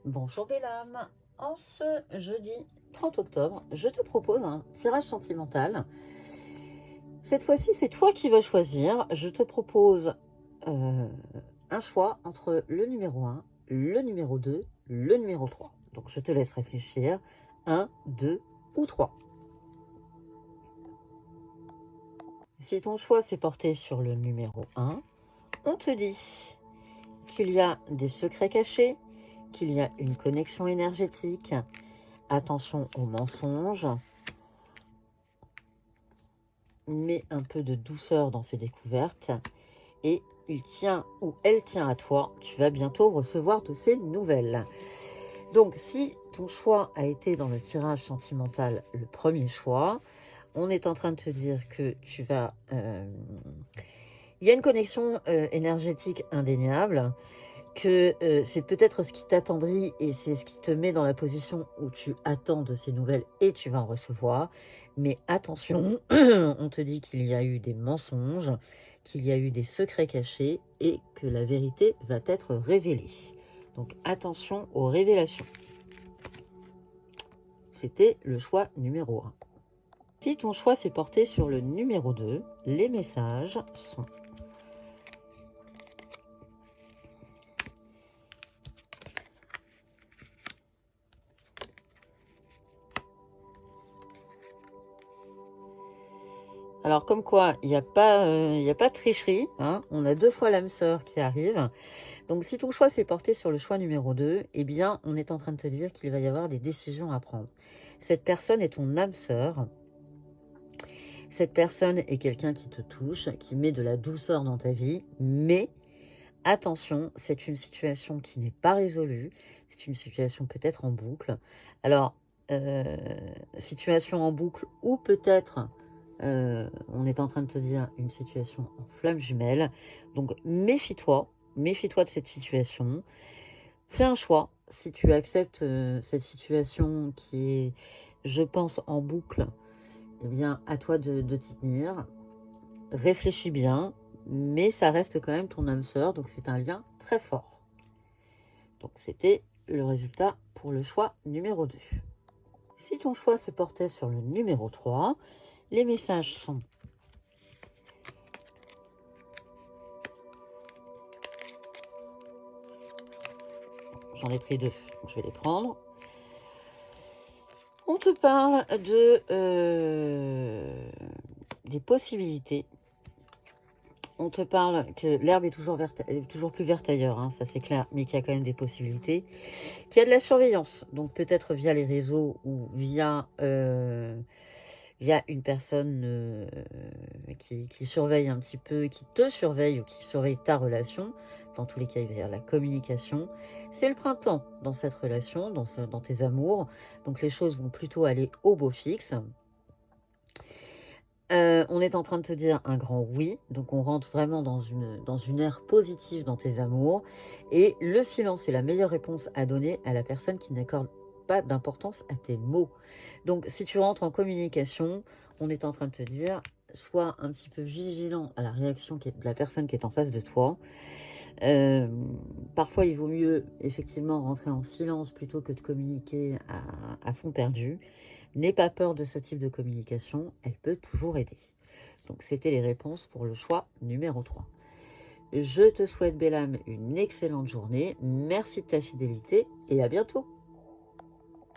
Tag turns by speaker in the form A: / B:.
A: Bonjour belle âme, en ce jeudi 30 octobre, je te propose un tirage sentimental. Cette fois-ci, c'est toi qui vas choisir. Je te propose un choix entre le numéro 1, le numéro 2, le numéro 3. Donc je te laisse réfléchir. 1, 2 ou 3. Si ton choix s'est porté sur le numéro 1, on te dit qu'il y a des secrets cachés, qu'il y a une connexion énergétique. Attention aux mensonges. Mets un peu de douceur dans ces découvertes. Et il tient ou elle tient à toi. Tu vas bientôt recevoir de ces nouvelles. Donc, si ton choix a été dans le tirage sentimental le premier choix, on est en train de te dire que tu vas... il y a une connexion énergétique indéniable, que c'est peut-être ce qui t'attendrit et c'est ce qui te met dans la position où tu attends de ces nouvelles et tu vas en recevoir. Mais attention, on te dit qu'il y a eu des mensonges, qu'il y a eu des secrets cachés et que la vérité va être révélée. Donc attention aux révélations. C'était le choix numéro 1. Si ton choix s'est porté sur le numéro 2, les messages sont... Alors, comme quoi, il n'y a pas de tricherie. Hein, on a 2 fois l'âme sœur qui arrive. Donc, si ton choix s'est porté sur le choix numéro 2, eh bien, on est en train de te dire qu'il va y avoir des décisions à prendre. Cette personne est ton âme sœur. Cette personne est quelqu'un qui te touche, qui met de la douceur dans ta vie. Mais, attention, c'est une situation qui n'est pas résolue. C'est une situation peut-être en boucle. Alors, situation en boucle ou peut-être... on est en train de te dire une situation en flamme jumelle. Donc, méfie-toi de cette situation. Fais un choix. Si tu acceptes cette situation qui est, je pense, en boucle, eh bien, à toi de t'y tenir. Réfléchis bien, mais ça reste quand même ton âme sœur, donc c'est un lien très fort. Donc, c'était le résultat pour le choix numéro 2. Si ton choix se portait sur le numéro 3, les messages sont... J'en ai pris 2, donc je vais les prendre. On te parle de des possibilités. On te parle que l'herbe est toujours verte, toujours plus verte ailleurs, hein, ça c'est clair, mais qu'il y a quand même des possibilités. Qu'il y a de la surveillance, donc peut-être via les réseaux ou via une personne qui surveille un petit peu, qui te surveille ou qui surveille ta relation. Dans tous les cas, il va y avoir la communication. C'est le printemps dans cette relation, dans tes amours. Donc les choses vont plutôt aller au beau fixe. On est en train de te dire un grand oui. Donc on rentre vraiment dans une ère positive dans tes amours. Et le silence est la meilleure réponse à donner à la personne qui n'accorde pas d'importance à tes mots. Donc si tu rentres en communication, on est en train de te dire, sois un petit peu vigilant à la réaction de la personne qui est en face de toi. Parfois il vaut mieux effectivement rentrer en silence plutôt que de communiquer à fond perdu. N'aie pas peur de ce type de communication, elle peut toujours aider. Donc c'était les réponses pour le choix numéro 3. Je te souhaite, belle âme, une excellente journée. Merci de ta fidélité et à bientôt.